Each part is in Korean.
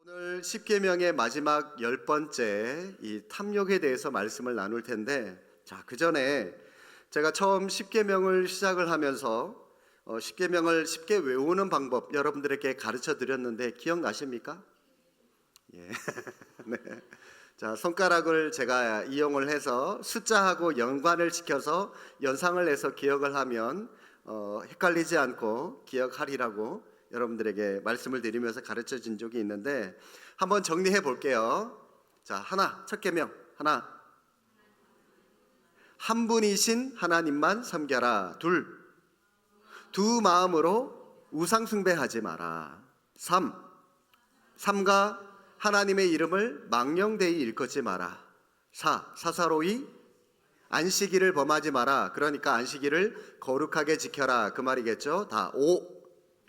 오늘 십계명의 마지막 10번째 이 탐욕에 대해서 말씀을 나눌 텐데, 그 전에 제가 처음 십계명을 시작을 하면서 십계명을 쉽게 외우는 방법 여러분들에게 가르쳐 드렸는데 기억나십니까? 예. 네. 손가락을 제가 이용을 해서 숫자하고 연관을 시켜서 연상을 해서 기억을 하면 헷갈리지 않고 기억하리라고 여러분들에게 말씀을 드리면서 가르쳐 준 적이 있는데, 한번 정리해 볼게요. 첫 계명 하나, 한 분이신 하나님만 섬겨라. 두 마음으로 우상 숭배하지 마라. 삼가 하나님의 이름을 망령되이 일컫지 마라. 사사로이 안식일을 범하지 마라. 그러니까 안식일을 거룩하게 지켜라, 그 말이겠죠.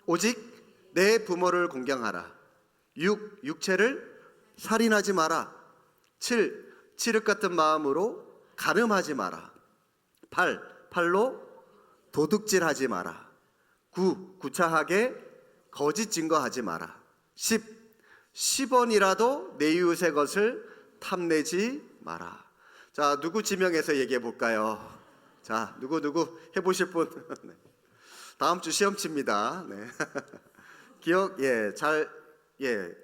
오직 내 부모를 공경하라. 육체를 살인하지 마라. 칠흑 같은 마음으로 간음하지 마라. 팔로 도둑질하지 마라. 구차하게 거짓 증거하지 마라. 10원이라도 내 이웃의 것을 탐내지 마라. 누구 지명해서 얘기해 볼까요? 누구 해보실 분? 네. 다음 주 시험 칩니다. 네.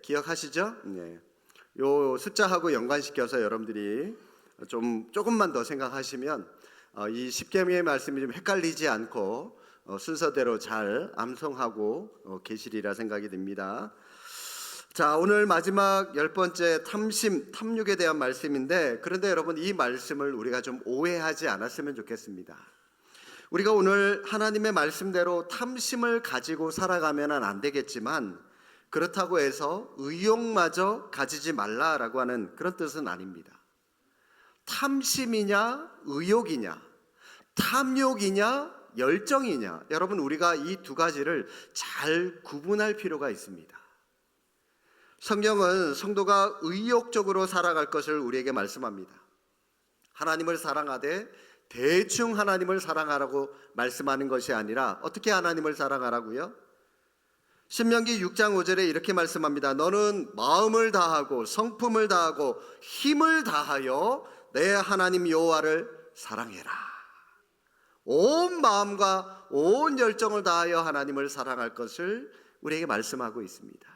기억하시죠? 네. 요 숫자하고 연관시켜서 여러분들이 조금만 더 생각하시면 이 십계명의 말씀이 좀 헷갈리지 않고 순서대로 잘 암송하고 계시리라 생각이 듭니다. 오늘 마지막 10번째 탐욕에 대한 말씀인데, 그런데 여러분, 이 말씀을 우리가 좀 오해하지 않았으면 좋겠습니다. 우리가 오늘 하나님의 말씀대로 탐심을 가지고 살아가면 안 되겠지만, 그렇다고 해서 의욕마저 가지지 말라라고 하는 그런 뜻은 아닙니다. 탐심이냐 의욕이냐, 탐욕이냐 열정이냐, 여러분, 우리가 이 두 가지를 잘 구분할 필요가 있습니다. 성경은 성도가 의욕적으로 살아갈 것을 우리에게 말씀합니다. 하나님을 사랑하되 대충 하나님을 사랑하라고 말씀하는 것이 아니라 어떻게 하나님을 사랑하라고요? 신명기 6장 5절에 이렇게 말씀합니다. 너는 마음을 다하고 성품을 다하고 힘을 다하여 내 하나님 여호와를 사랑해라. 온 마음과 온 열정을 다하여 하나님을 사랑할 것을 우리에게 말씀하고 있습니다.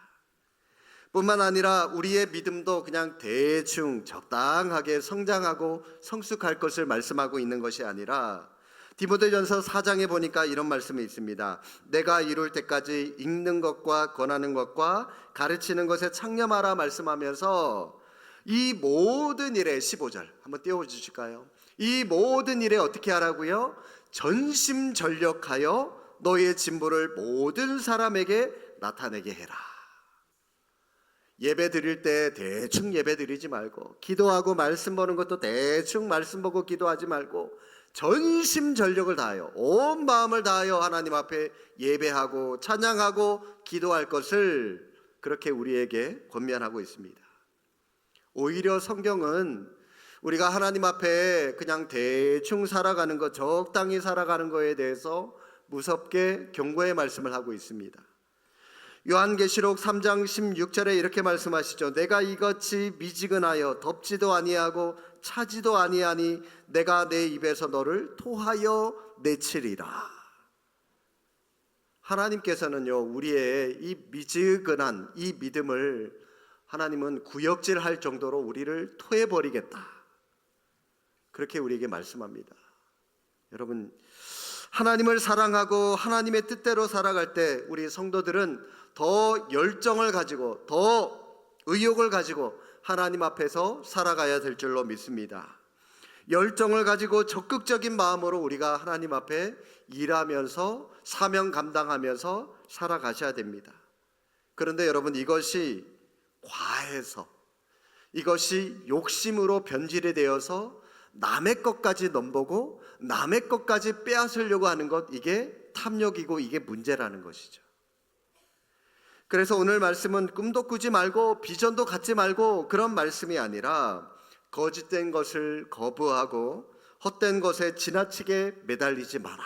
뿐만 아니라 우리의 믿음도 그냥 대충 적당하게 성장하고 성숙할 것을 말씀하고 있는 것이 아니라, 디모데전서 4장에 보니까 이런 말씀이 있습니다. 내가 이룰 때까지 읽는 것과 권하는 것과 가르치는 것에 창념하라 말씀하면서, 이 모든 일에 15절 한번 띄워주실까요? 이 모든 일에 어떻게 하라고요? 전심전력하여 너의 진보를 모든 사람에게 나타내게 해라. 예배 드릴 때 대충 예배 드리지 말고, 기도하고 말씀 보는 것도 대충 말씀 보고 기도하지 말고, 전심전력을 다하여 온 마음을 다하여 하나님 앞에 예배하고 찬양하고 기도할 것을 그렇게 우리에게 권면하고 있습니다. 오히려 성경은 우리가 하나님 앞에 그냥 대충 살아가는 것, 적당히 살아가는 것에 대해서 무섭게 경고의 말씀을 하고 있습니다. 요한계시록 3장 16절에 이렇게 말씀하시죠. 내가 이같이 미지근하여 덥지도 아니하고 차지도 아니하니 내가 내 입에서 너를 토하여 내치리라. 하나님께서는요, 우리의 이 미지근한 이 믿음을 하나님은 구역질할 정도로 우리를 토해버리겠다, 그렇게 우리에게 말씀합니다. 여러분, 하나님을 사랑하고 하나님의 뜻대로 살아갈 때 우리 성도들은 더 열정을 가지고 더 의욕을 가지고 하나님 앞에서 살아가야 될 줄로 믿습니다. 열정을 가지고 적극적인 마음으로 우리가 하나님 앞에 일하면서 사명 감당하면서 살아가셔야 됩니다. 그런데 여러분, 이것이 과해서, 이것이 욕심으로 변질이 되어서 남의 것까지 넘보고 남의 것까지 빼앗으려고 하는 것, 이게 탐욕이고 이게 문제라는 것이죠. 그래서 오늘 말씀은 꿈도 꾸지 말고 비전도 갖지 말고 그런 말씀이 아니라, 거짓된 것을 거부하고 헛된 것에 지나치게 매달리지 마라.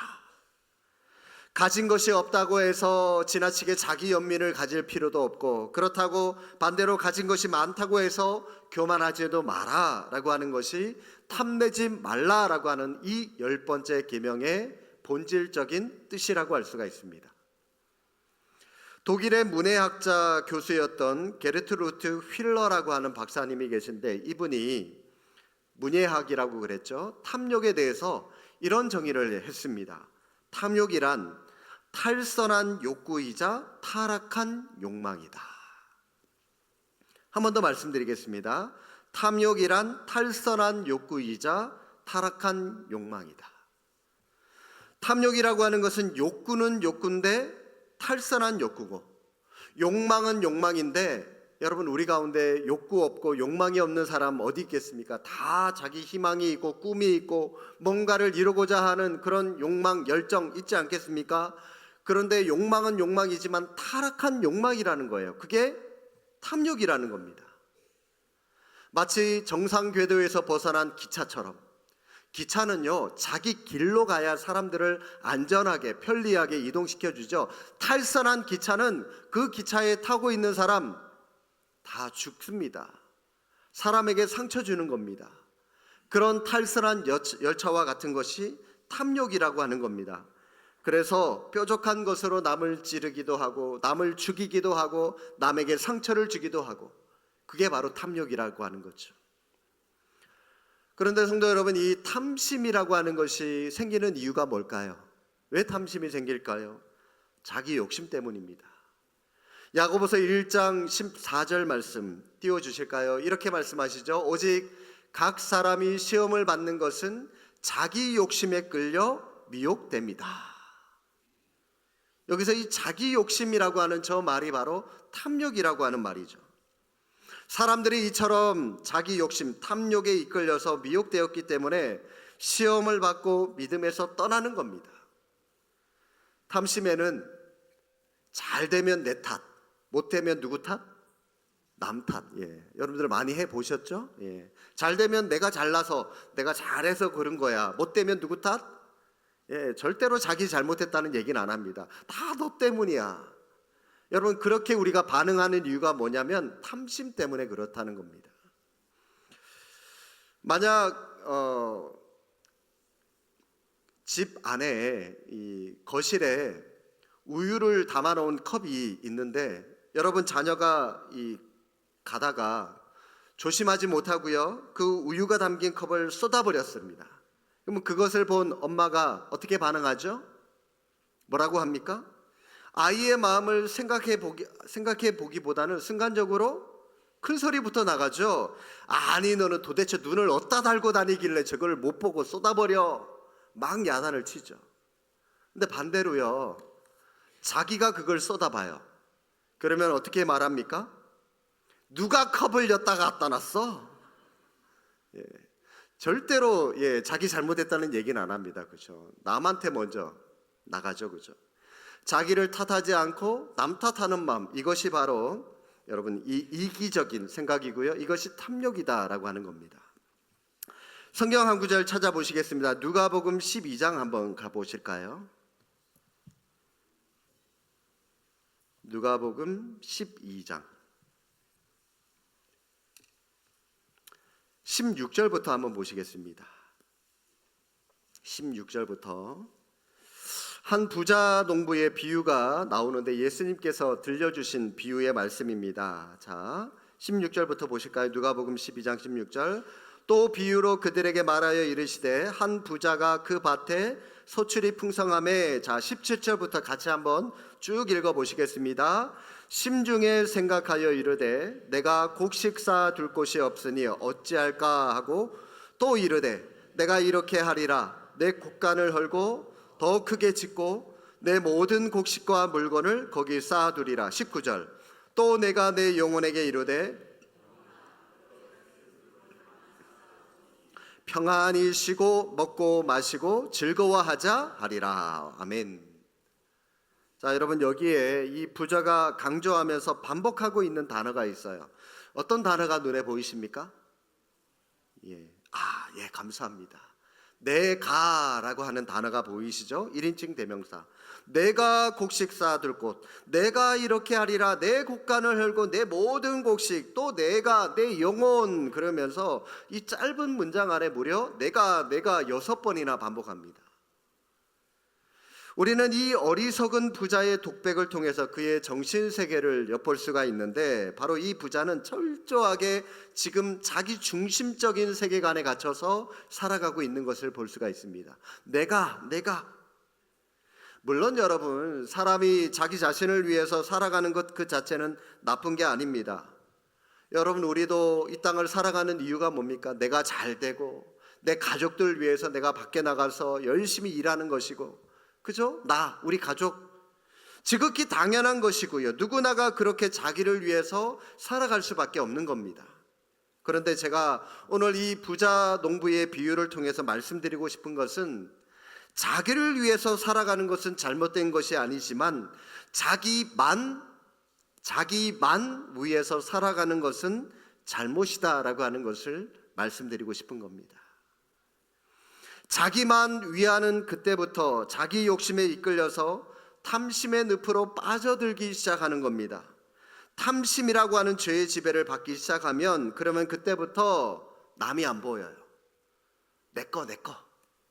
가진 것이 없다고 해서 지나치게 자기 연민을 가질 필요도 없고, 그렇다고 반대로 가진 것이 많다고 해서 교만하지도 마라라고 하는 것이 탐내지 말라라고 하는 이 10번째 계명의 본질적인 뜻이라고 할 수가 있습니다. 독일의 문해학자 교수였던 게르트루트 휠러라고 하는 박사님이 계신데, 이분이 문예학이라고 그랬죠. 탐욕에 대해서 이런 정의를 했습니다. 탐욕이란 탈선한 욕구이자 타락한 욕망이다. 한 번 더 말씀드리겠습니다. 탐욕이란 탈선한 욕구이자 타락한 욕망이다. 탐욕이라고 하는 것은 욕구는 욕구인데 탈선한 욕구고, 욕망은 욕망인데, 여러분 우리 가운데 욕구 없고 욕망이 없는 사람 어디 있겠습니까? 다 자기 희망이 있고 꿈이 있고 뭔가를 이루고자 하는 그런 욕망, 열정 있지 않겠습니까? 그런데 욕망은 욕망이지만 타락한 욕망이라는 거예요. 그게 탐욕이라는 겁니다. 마치 정상 궤도에서 벗어난 기차처럼, 기차는요 자기 길로 가야 사람들을 안전하게 편리하게 이동시켜 주죠. 탈선한 기차는 그 기차에 타고 있는 사람 다 죽습니다. 사람에게 상처 주는 겁니다. 그런 탈선한 열차와 같은 것이 탐욕이라고 하는 겁니다. 그래서 뾰족한 것으로 남을 찌르기도 하고 남을 죽이기도 하고 남에게 상처를 주기도 하고, 그게 바로 탐욕이라고 하는 거죠. 그런데 성도 여러분, 이 탐심이라고 하는 것이 생기는 이유가 뭘까요? 왜 탐심이 생길까요? 자기 욕심 때문입니다. 야고보서 1장 14절 말씀 띄워주실까요? 이렇게 말씀하시죠. 오직 각 사람이 시험을 받는 것은 자기 욕심에 끌려 미혹됩니다. 여기서 이 자기 욕심이라고 하는 저 말이 바로 탐욕이라고 하는 말이죠. 사람들이 이처럼 자기 욕심, 탐욕에 이끌려서 미혹되었기 때문에 시험을 받고 믿음에서 떠나는 겁니다. 탐심에는 잘 되면 내 탓, 못 되면 누구 탓? 남 탓. 여러분들 많이 해보셨죠? 잘 되면 내가 잘나서, 내가 잘해서 그런 거야. 못 되면 누구 탓? 절대로 자기 잘못했다는 얘기는 안 합니다. 다 너 때문이야. 여러분, 그렇게 우리가 반응하는 이유가 뭐냐면 탐심 때문에 그렇다는 겁니다. 만약 집 안에 이 거실에 우유를 담아 놓은 컵이 있는데, 여러분 자녀가 가다가 조심하지 못하고요 그 우유가 담긴 컵을 쏟아버렸습니다. 그러면 그것을 본 엄마가 어떻게 반응하죠? 뭐라고 합니까? 아이의 마음을 생각해 보기보다는 순간적으로 큰 소리부터 나가죠. 아니 너는 도대체 눈을 어디다 달고 다니길래 저걸 못 보고 쏟아버려, 막 야단을 치죠. 근데 반대로요, 자기가 그걸 쏟아봐요. 그러면 어떻게 말합니까? 누가 컵을 엿다 갖다 놨어? 절대로 자기 잘못했다는 얘기는 안 합니다. 그죠? 남한테 먼저 나가죠. 그죠? 자기를 탓하지 않고 남 탓하는 마음, 이것이 바로 여러분 이 이기적인 생각이고요. 이것이 탐욕이다라고 하는 겁니다. 성경 한 구절 찾아보시겠습니다. 누가복음 12장 한번 가보실까요? 누가복음 12장 16절부터 한번 보시겠습니다. 16절부터 한 부자 농부의 비유가 나오는데 예수님께서 들려주신 비유의 말씀입니다. 자, 16절부터 보실까요? 누가복음 12장 16절. 또 비유로 그들에게 말하여 이르시되 한 부자가 그 밭에 소출이 풍성함에, 자 17절부터 같이 한번 쭉 읽어보시겠습니다. 심중에 생각하여 이르되 내가 곡식 쌓아 둘 곳이 없으니 어찌할까 하고, 또 이르되 내가 이렇게 하리라, 내 곡간을 헐고 더 크게 짓고 내 모든 곡식과 물건을 거기 쌓아두리라. 19절. 또 내가 내 영혼에게 이르되 평안히 쉬고 먹고 마시고 즐거워하자 하리라. 아멘. 자, 여러분 여기에 이 부자가 강조하면서 반복하고 있는 단어가 있어요. 어떤 단어가 눈에 보이십니까? 감사합니다. 내가라고 하는 단어가 보이시죠? 1인칭 대명사. 내가 곡식 쌓아둘 곳, 내가 이렇게 하리라, 내 곡간을 헐고 내 모든 곡식, 또 내가 내 영혼, 그러면서 이 짧은 문장 안에 무려 내가 6번이나 반복합니다. 우리는 이 어리석은 부자의 독백을 통해서 그의 정신세계를 엿볼 수가 있는데, 바로 이 부자는 철저하게 지금 자기 중심적인 세계관에 갇혀서 살아가고 있는 것을 볼 수가 있습니다. 내가. 물론 여러분, 사람이 자기 자신을 위해서 살아가는 것 그 자체는 나쁜 게 아닙니다. 여러분, 우리도 이 땅을 살아가는 이유가 뭡니까? 내가 잘 되고 내 가족들 위해서 내가 밖에 나가서 열심히 일하는 것이고, 그죠? 우리 가족, 지극히 당연한 것이고요. 누구나가 그렇게 자기를 위해서 살아갈 수밖에 없는 겁니다. 그런데 제가 오늘 이 부자 농부의 비유를 통해서 말씀드리고 싶은 것은, 자기를 위해서 살아가는 것은 잘못된 것이 아니지만 자기만 위해서 살아가는 것은 잘못이다라고 하는 것을 말씀드리고 싶은 겁니다. 자기만 위하는 그때부터 자기 욕심에 이끌려서 탐심의 늪으로 빠져들기 시작하는 겁니다. 탐심이라고 하는 죄의 지배를 받기 시작하면, 그러면 그때부터 남이 안 보여요. 내 거.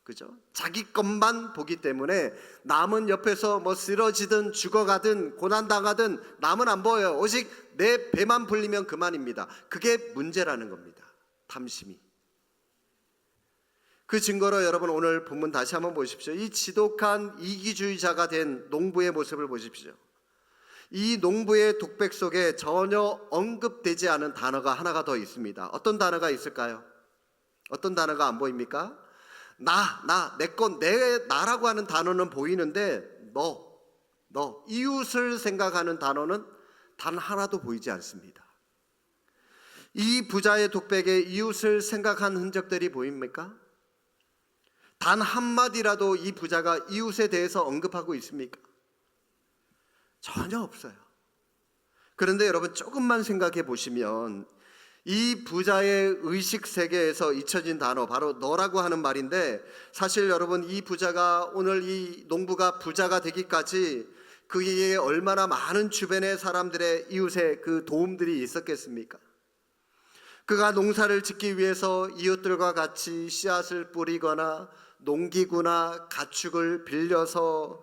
그죠? 자기 것만 보기 때문에 남은 옆에서 쓰러지든 죽어가든 고난당하든 남은 안 보여요. 오직 내 배만 불리면 그만입니다. 그게 문제라는 겁니다. 탐심이. 그 증거로 여러분, 오늘 본문 다시 한번 보십시오. 이 지독한 이기주의자가 된 농부의 모습을 보십시오. 이 농부의 독백 속에 전혀 언급되지 않은 단어가 하나가 더 있습니다. 어떤 단어가 있을까요? 어떤 단어가 안 보입니까? 나라고 하는 단어는 보이는데 너, 이웃을 생각하는 단어는 단 하나도 보이지 않습니다. 이 부자의 독백에 이웃을 생각한 흔적들이 보입니까? 단 한마디라도 이 부자가 이웃에 대해서 언급하고 있습니까? 전혀 없어요. 그런데 여러분, 조금만 생각해 보시면 이 부자의 의식 세계에서 잊혀진 단어, 바로 너라고 하는 말인데, 사실 여러분, 이 부자가, 오늘 이 농부가 부자가 되기까지 그에게 얼마나 많은 주변의 사람들의 이웃의 그 도움들이 있었겠습니까? 그가 농사를 짓기 위해서 이웃들과 같이 씨앗을 뿌리거나 농기구나 가축을 빌려서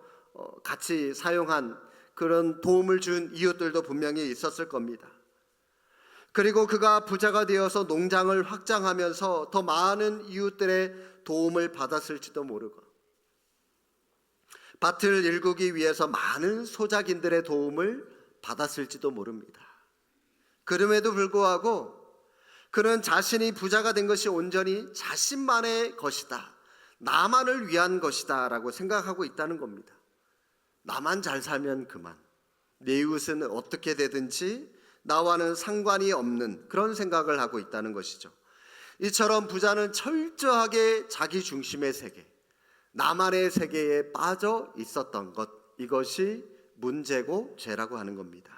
같이 사용한 그런 도움을 준 이웃들도 분명히 있었을 겁니다. 그리고 그가 부자가 되어서 농장을 확장하면서 더 많은 이웃들의 도움을 받았을지도 모르고, 밭을 일구기 위해서 많은 소작인들의 도움을 받았을지도 모릅니다. 그럼에도 불구하고 그는 자신이 부자가 된 것이 온전히 자신만의 것이다, 나만을 위한 것이다 라고 생각하고 있다는 겁니다. 나만 잘 살면 그만, 내 이웃은 어떻게 되든지 나와는 상관이 없는 그런 생각을 하고 있다는 것이죠. 이처럼 부자는 철저하게 자기 중심의 세계, 나만의 세계에 빠져 있었던 것, 이것이 문제고 죄라고 하는 겁니다.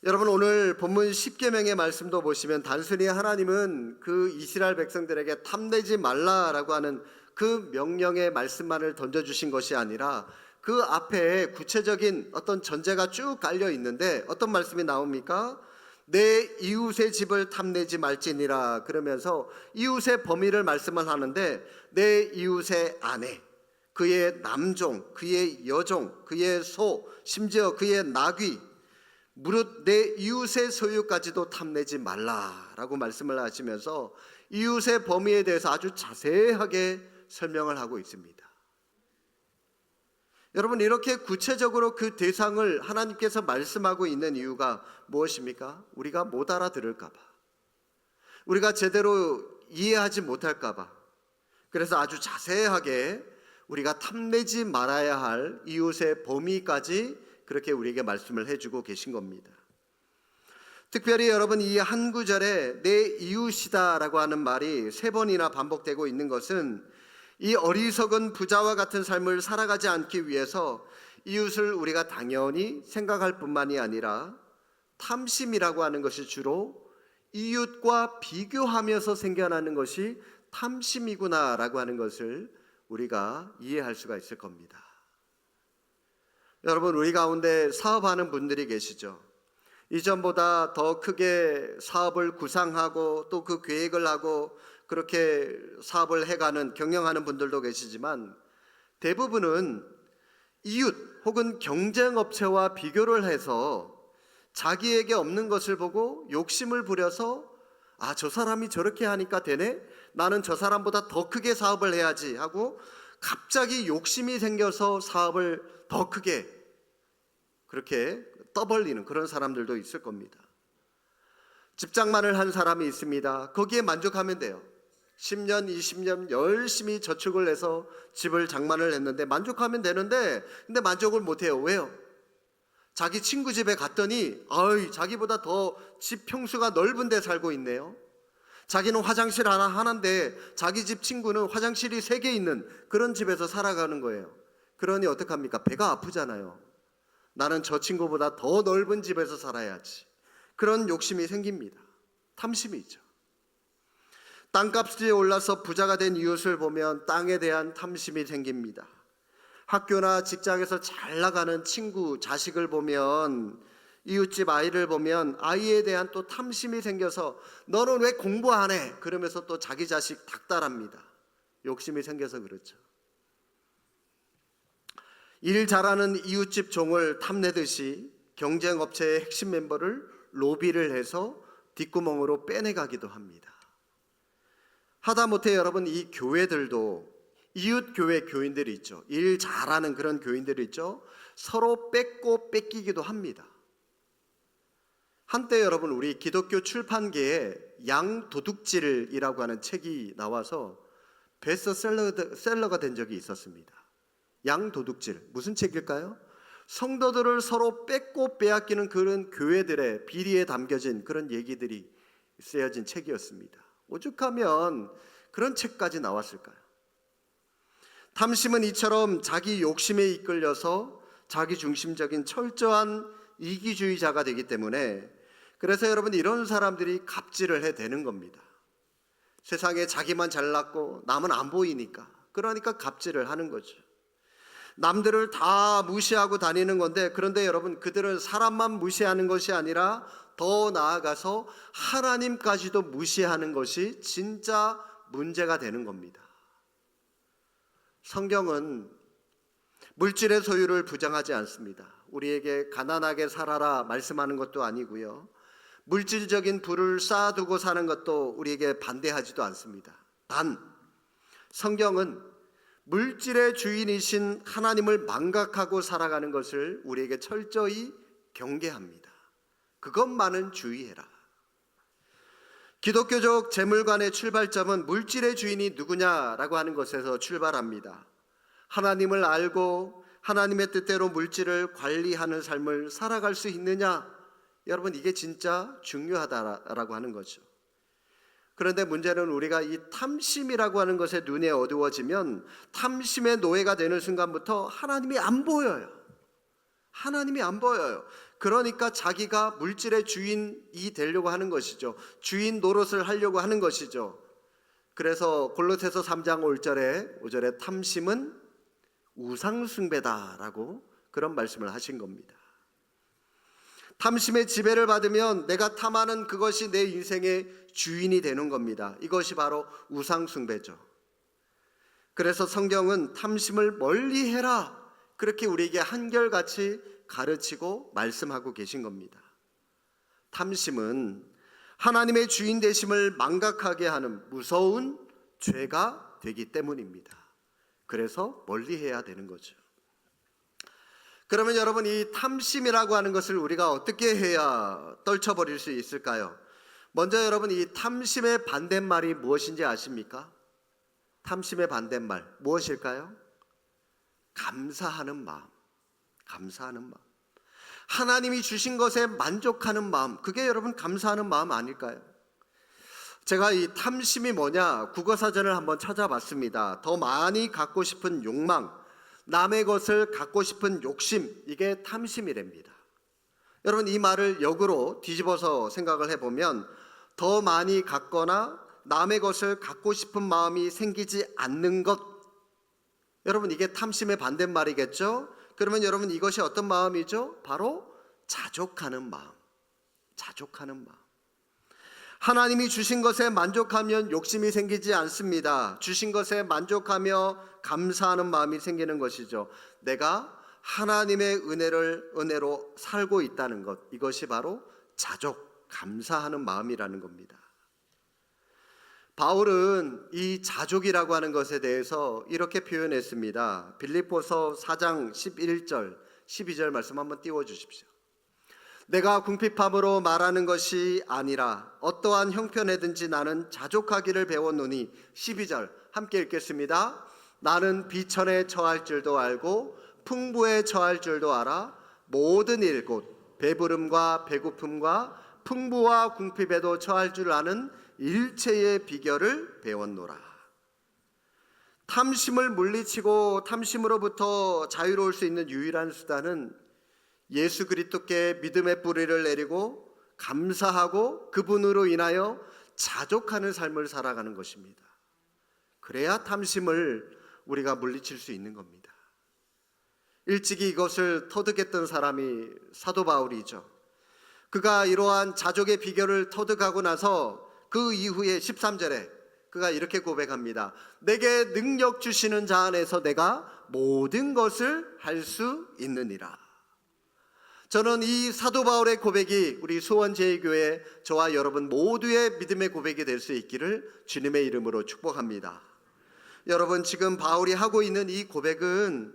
여러분, 오늘 본문 10계명의 말씀도 보시면 단순히 하나님은 그 이스라엘 백성들에게 탐내지 말라라고 하는 그 명령의 말씀만을 던져주신 것이 아니라 그 앞에 구체적인 어떤 전제가 쭉 깔려 있는데, 어떤 말씀이 나옵니까? 내 이웃의 집을 탐내지 말지니라. 그러면서 이웃의 범위를 말씀을 하는데, 내 이웃의 아내, 그의 남종, 그의 여종, 그의 소, 심지어 그의 나귀, 무릇 내 이웃의 소유까지도 탐내지 말라라고 말씀을 하시면서 이웃의 범위에 대해서 아주 자세하게 설명을 하고 있습니다. 여러분, 이렇게 구체적으로 그 대상을 하나님께서 말씀하고 있는 이유가 무엇입니까? 우리가 못 알아들을까 봐, 우리가 제대로 이해하지 못할까 봐. 그래서 아주 자세하게 우리가 탐내지 말아야 할 이웃의 범위까지 그렇게 우리에게 말씀을 해주고 계신 겁니다. 특별히 여러분, 이 한 구절에 내 이웃이다라고 하는 말이 3번이나 반복되고 있는 것은 이 어리석은 부자와 같은 삶을 살아가지 않기 위해서 이웃을 우리가 당연히 생각할 뿐만이 아니라 탐심이라고 하는 것이 주로 이웃과 비교하면서 생겨나는 것이 탐심이구나라고 하는 것을 우리가 이해할 수가 있을 겁니다. 여러분, 우리 가운데 사업하는 분들이 계시죠. 이전보다 더 크게 사업을 구상하고 또 그 계획을 하고 그렇게 사업을 해가는 경영하는 분들도 계시지만, 대부분은 이웃 혹은 경쟁업체와 비교를 해서 자기에게 없는 것을 보고 욕심을 부려서 저 사람이 저렇게 하니까 되네? 나는 저 사람보다 더 크게 사업을 해야지 하고 갑자기 욕심이 생겨서 사업을 더 크게 그렇게 떠벌리는 그런 사람들도 있을 겁니다. 집장만을 한 사람이 있습니다. 거기에 만족하면 돼요. 10년, 20년 열심히 저축을 해서 집을 장만을 했는데 만족하면 되는데, 근데 만족을 못해요. 왜요? 자기 친구 집에 갔더니 자기보다 더 집 평수가 넓은 데 살고 있네요. 자기는 화장실 하나인데 자기 집 친구는 화장실이 3개 있는 그런 집에서 살아가는 거예요. 그러니 어떡합니까? 배가 아프잖아요. 나는 저 친구보다 더 넓은 집에서 살아야지. 그런 욕심이 생깁니다. 탐심이 있죠. 땅값이 올라서 부자가 된 이웃을 보면 땅에 대한 탐심이 생깁니다. 학교나 직장에서 잘 나가는 친구, 자식을 보면, 이웃집 아이를 보면 아이에 대한 또 탐심이 생겨서 너는 왜 공부 안 해? 그러면서 또 자기 자식 닥달합니다. 욕심이 생겨서 그렇죠. 일 잘하는 이웃집 종을 탐내듯이 경쟁업체의 핵심 멤버를 로비를 해서 뒷구멍으로 빼내가기도 합니다. 하다못해 여러분, 이 교회들도 이웃 교회 교인들이 있죠. 일 잘하는 그런 교인들이 있죠. 서로 뺏고 뺏기기도 합니다. 한때 여러분, 우리 기독교 출판계에 양도둑질이라고 하는 책이 나와서 베스트셀러가 된 적이 있었습니다. 양도둑질, 무슨 책일까요? 성도들을 서로 뺏고 빼앗기는 그런 교회들의 비리에 담겨진 그런 얘기들이 쓰여진 책이었습니다. 오죽하면 그런 책까지 나왔을까요? 탐심은 이처럼 자기 욕심에 이끌려서 자기 중심적인 철저한 이기주의자가 되기 때문에, 그래서 여러분, 이런 사람들이 갑질을 해대는 겁니다. 세상에 자기만 잘났고 남은 안 보이니까, 그러니까 갑질을 하는 거죠. 남들을 다 무시하고 다니는 건데, 그런데 여러분, 그들은 사람만 무시하는 것이 아니라 더 나아가서 하나님까지도 무시하는 것이 진짜 문제가 되는 겁니다. 성경은 물질의 소유를 부정하지 않습니다. 우리에게 가난하게 살아라 말씀하는 것도 아니고요, 물질적인 부를 쌓아두고 사는 것도 우리에게 반대하지도 않습니다. 단, 성경은 물질의 주인이신 하나님을 망각하고 살아가는 것을 우리에게 철저히 경계합니다. 그것만은 주의해라. 기독교적 재물관의 출발점은 물질의 주인이 누구냐라고 하는 것에서 출발합니다. 하나님을 알고 하나님의 뜻대로 물질을 관리하는 삶을 살아갈 수 있느냐? 여러분, 이게 진짜 중요하다라고 하는 거죠. 그런데 문제는 우리가 이 탐심이라고 하는 것에 눈에 어두워지면 탐심의 노예가 되는 순간부터 하나님이 안 보여요. 하나님이 안 보여요. 그러니까 자기가 물질의 주인이 되려고 하는 것이죠. 주인 노릇을 하려고 하는 것이죠. 그래서 골로새서 3장 5절에 탐심은 우상숭배다라고 그런 말씀을 하신 겁니다. 탐심의 지배를 받으면 내가 탐하는 그것이 내 인생의 주인이 되는 겁니다. 이것이 바로 우상숭배죠. 그래서 성경은 탐심을 멀리해라, 그렇게 우리에게 한결같이 가르치고 말씀하고 계신 겁니다. 탐심은 하나님의 주인 되심을 망각하게 하는 무서운 죄가 되기 때문입니다. 그래서 멀리해야 되는 거죠. 그러면 여러분, 이 탐심이라고 하는 것을 우리가 어떻게 해야 떨쳐버릴 수 있을까요? 먼저 여러분, 이 탐심의 반대말이 무엇인지 아십니까? 탐심의 반대말 무엇일까요? 감사하는 마음. 감사하는 마음. 하나님이 주신 것에 만족하는 마음, 그게 여러분 감사하는 마음 아닐까요? 제가 이 탐심이 뭐냐 국어사전을 한번 찾아봤습니다. 더 많이 갖고 싶은 욕망, 남의 것을 갖고 싶은 욕심, 이게 탐심이랍니다. 여러분, 이 말을 역으로 뒤집어서 생각을 해보면 더 많이 갖거나 남의 것을 갖고 싶은 마음이 생기지 않는 것, 여러분 이게 탐심의 반대말이겠죠? 그러면 여러분 이것이 어떤 마음이죠? 바로 자족하는 마음. 자족하는 마음. 하나님이 주신 것에 만족하면 욕심이 생기지 않습니다. 주신 것에 만족하며 감사하는 마음이 생기는 것이죠. 내가 하나님의 은혜로 살고 있다는 것, 이것이 바로 자족, 감사하는 마음이라는 겁니다. 바울은 이 자족이라고 하는 것에 대해서 이렇게 표현했습니다. 빌립보서 4장 11절, 12절 말씀 한번 띄워주십시오. 내가 궁핍함으로 말하는 것이 아니라 어떠한 형편에든지 나는 자족하기를 배웠노니. 12절 함께 읽겠습니다. 나는 비천에 처할 줄도 알고 풍부에 처할 줄도 알아 모든 일 곧 배부름과 배고픔과 풍부와 궁핍에도 처할 줄 아는 일체의 비결을 배웠노라. 탐심을 물리치고 탐심으로부터 자유로울 수 있는 유일한 수단은 예수 그리스도께 믿음의 뿌리를 내리고 감사하고 그분으로 인하여 자족하는 삶을 살아가는 것입니다. 그래야 탐심을 우리가 물리칠 수 있는 겁니다. 일찍이 이것을 터득했던 사람이 사도 바울이죠. 그가 이러한 자족의 비결을 터득하고 나서 그 이후에 13절에 그가 이렇게 고백합니다. 내게 능력 주시는 자 안에서 내가 모든 것을 할 수 있느니라. 저는 이 사도 바울의 고백이 우리 수원제일교회 저와 여러분 모두의 믿음의 고백이 될 수 있기를 주님의 이름으로 축복합니다. 여러분 지금 바울이 하고 있는 이 고백은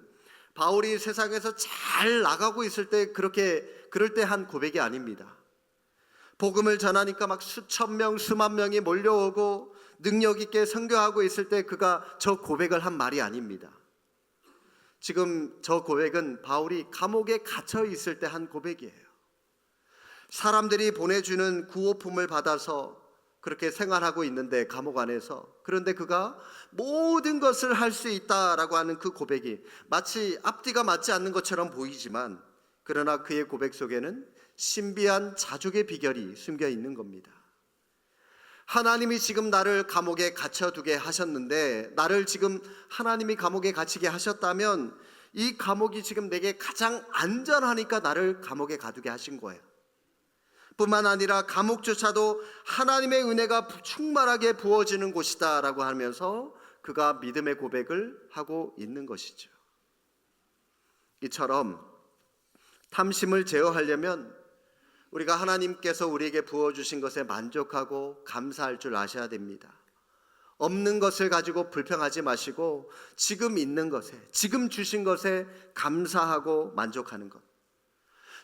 바울이 세상에서 잘 나가고 있을 때 그럴 때 한 고백이 아닙니다. 복음을 전하니까 막 수천 명, 수만 명이 몰려오고 능력 있게 선교하고 있을 때 그가 저 고백을 한 말이 아닙니다. 지금 저 고백은 바울이 감옥에 갇혀 있을 때 한 고백이에요. 사람들이 보내주는 구호품을 받아서 그렇게 생활하고 있는데 감옥 안에서, 그런데 그가 모든 것을 할 수 있다라고 하는 그 고백이 마치 앞뒤가 맞지 않는 것처럼 보이지만 그러나 그의 고백 속에는 신비한 자족의 비결이 숨겨 있는 겁니다. 하나님이 지금 나를 감옥에 갇혀두게 하셨는데, 나를 지금 하나님이 감옥에 갇히게 하셨다면 이 감옥이 지금 내게 가장 안전하니까 나를 감옥에 가두게 하신 거예요. 뿐만 아니라 감옥조차도 하나님의 은혜가 충만하게 부어지는 곳이다 라고 하면서 그가 믿음의 고백을 하고 있는 것이죠. 이처럼 탐심을 제어하려면 우리가 하나님께서 우리에게 부어주신 것에 만족하고 감사할 줄 아셔야 됩니다. 없는 것을 가지고 불평하지 마시고 지금 있는 것에, 지금 주신 것에 감사하고 만족하는 것.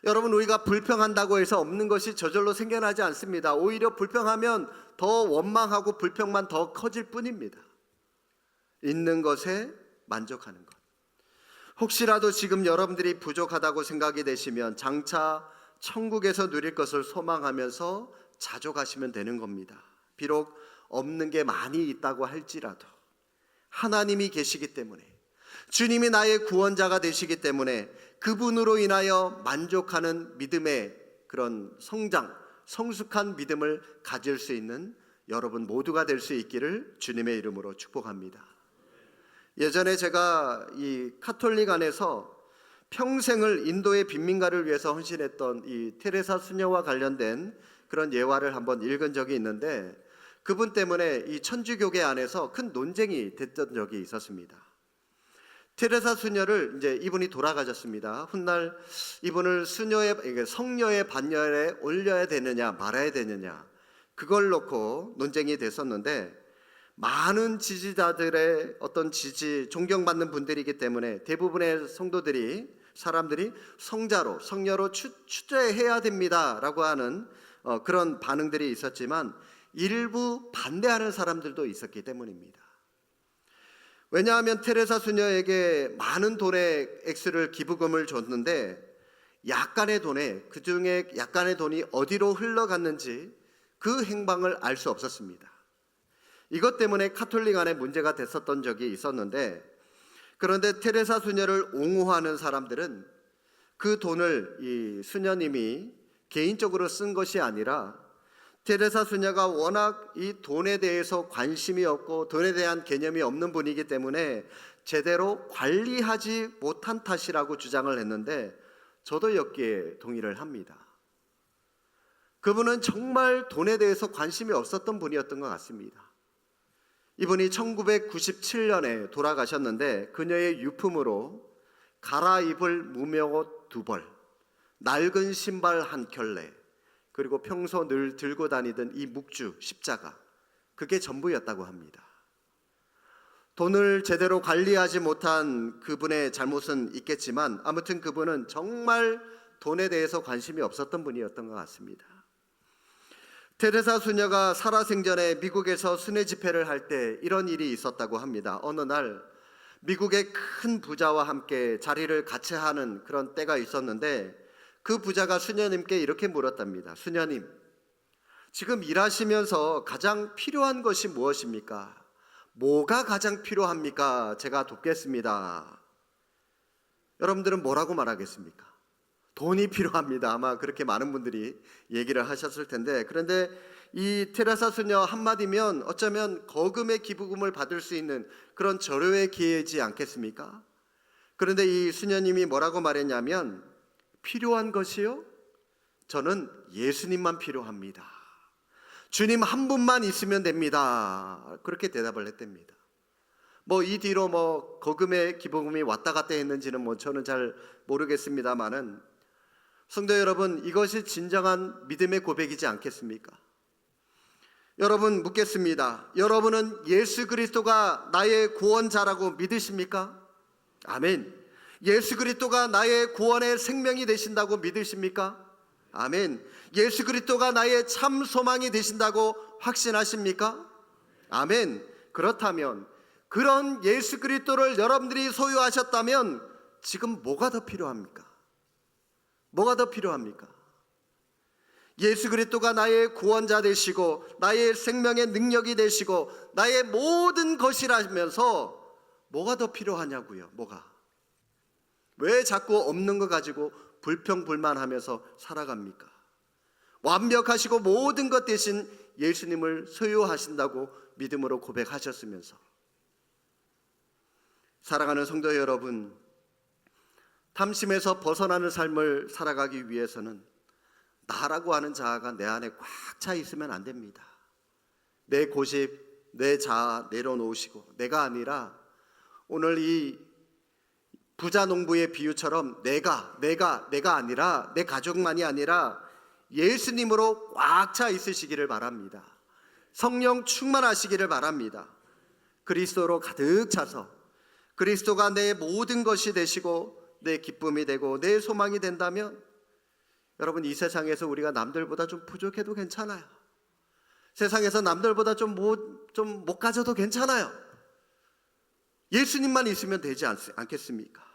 여러분, 우리가 불평한다고 해서 없는 것이 저절로 생겨나지 않습니다. 오히려 불평하면 더 원망하고 불평만 더 커질 뿐입니다. 있는 것에 만족하는 것. 혹시라도 지금 여러분들이 부족하다고 생각이 되시면 장차 천국에서 누릴 것을 소망하면서 자족하시면 되는 겁니다. 비록 없는 게 많이 있다고 할지라도 하나님이 계시기 때문에, 주님이 나의 구원자가 되시기 때문에 그분으로 인하여 만족하는 믿음의 그런 성장, 성숙한 믿음을 가질 수 있는 여러분 모두가 될 수 있기를 주님의 이름으로 축복합니다. 예전에 제가 이 카톨릭 안에서 평생을 인도의 빈민가를 위해서 헌신했던 이 테레사 수녀와 관련된 그런 예화를 한번 읽은 적이 있는데, 그분 때문에 이 천주교계 안에서 큰 논쟁이 됐던 적이 있었습니다. 테레사 수녀를 이제 이분이 돌아가셨습니다. 훗날 이분을 성녀의 반열에 올려야 되느냐 말아야 되느냐, 그걸 놓고 논쟁이 됐었는데, 많은 지지자들의 어떤 존경받는 분들이기 때문에 대부분의 사람들이 성자로, 성녀로 추대해야 됩니다라고 하는 그런 반응들이 있었지만 일부 반대하는 사람들도 있었기 때문입니다. 왜냐하면 테레사 수녀에게 많은 돈의 액수를 기부금을 줬는데 약간의 돈에, 그중에 약간의 돈이 어디로 흘러갔는지 그 행방을 알 수 없었습니다. 이것 때문에 카톨릭 안에 문제가 됐었던 적이 있었는데, 그런데 테레사 수녀를 옹호하는 사람들은 그 돈을 이 수녀님이 개인적으로 쓴 것이 아니라 테레사 수녀가 워낙 이 돈에 대해서 관심이 없고 돈에 대한 개념이 없는 분이기 때문에 제대로 관리하지 못한 탓이라고 주장을 했는데 저도 여기에 동의를 합니다. 그분은 정말 돈에 대해서 관심이 없었던 분이었던 것 같습니다. 이분이 1997년에 돌아가셨는데 그녀의 유품으로 갈아입을 무명옷 2벌, 낡은 신발 1켤레, 그리고 평소 늘 들고 다니던 이 묵주, 십자가, 그게 전부였다고 합니다. 돈을 제대로 관리하지 못한 그분의 잘못은 있겠지만 아무튼 그분은 정말 돈에 대해서 관심이 없었던 분이었던 것 같습니다. 테레사 수녀가 살아생전에 미국에서 순회 집회를 할 때 이런 일이 있었다고 합니다. 어느 날 미국의 큰 부자와 함께 자리를 같이 하는 그런 때가 있었는데 그 부자가 수녀님께 이렇게 물었답니다. 수녀님, 지금 일하시면서 가장 필요한 것이 무엇입니까? 뭐가 가장 필요합니까? 제가 돕겠습니다. 여러분들은 뭐라고 말하겠습니까? 돈이 필요합니다. 아마 그렇게 많은 분들이 얘기를 하셨을 텐데, 그런데 이 테레사 수녀 한마디면 어쩌면 거금의 기부금을 받을 수 있는 그런 절호의 기회이지 않겠습니까? 그런데 이 수녀님이 뭐라고 말했냐면, 필요한 것이요? 저는 예수님만 필요합니다. 주님 한 분만 있으면 됩니다. 그렇게 대답을 했답니다. 이 뒤로 거금의 기부금이 왔다 갔다 했는지는 저는 잘 모르겠습니다만은, 성도 여러분, 이것이 진정한 믿음의 고백이지 않겠습니까? 여러분, 묻겠습니다. 여러분은 예수 그리스도가 나의 구원자라고 믿으십니까? 아멘. 예수 그리스도가 나의 구원의 생명이 되신다고 믿으십니까? 아멘. 예수 그리스도가 나의 참 소망이 되신다고 확신하십니까? 아멘. 그렇다면 그런 예수 그리스도를 여러분들이 소유하셨다면 지금 뭐가 더 필요합니까? 뭐가 더 필요합니까? 예수 그리스도가 나의 구원자 되시고 나의 생명의 능력이 되시고 나의 모든 것이라면서 뭐가 더 필요하냐고요. 뭐가? 왜 자꾸 없는 거 가지고 불평불만하면서 살아갑니까? 완벽하시고 모든 것 대신 예수님을 소유하신다고 믿음으로 고백하셨으면서. 사랑하는 성도 여러분, 탐심에서 벗어나는 삶을 살아가기 위해서는 나라고 하는 자아가 내 안에 꽉 차 있으면 안 됩니다. 내 고집, 내 자아 내려놓으시고 내가 아니라 오늘 이 부자 농부의 비유처럼 내가 아니라 내 가족만이 아니라 예수님으로 꽉 차 있으시기를 바랍니다. 성령 충만하시기를 바랍니다. 그리스도로 가득 차서 그리스도가 내 모든 것이 되시고 내 기쁨이 되고 내 소망이 된다면 여러분, 이 세상에서 우리가 남들보다 좀 부족해도 괜찮아요. 세상에서 남들보다 좀 못 가져도 괜찮아요. 예수님만 있으면 되지 않겠습니까?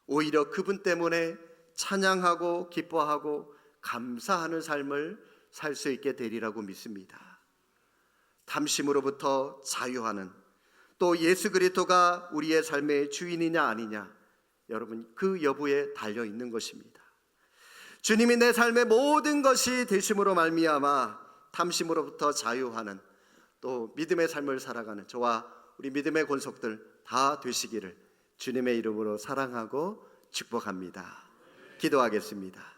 오히려 그분 때문에 찬양하고 기뻐하고 감사하는 삶을 살 수 있게 되리라고 믿습니다. 탐심으로부터 자유하는, 또 예수 그리스도가 우리의 삶의 주인이냐 아니냐, 여러분 그 여부에 달려 있는 것입니다. 주님이 내 삶의 모든 것이 되심으로 말미암아 탐심으로부터 자유하는, 또 믿음의 삶을 살아가는 저와 우리 믿음의 권속들 다 되시기를 주님의 이름으로 사랑하고 축복합니다. 기도하겠습니다.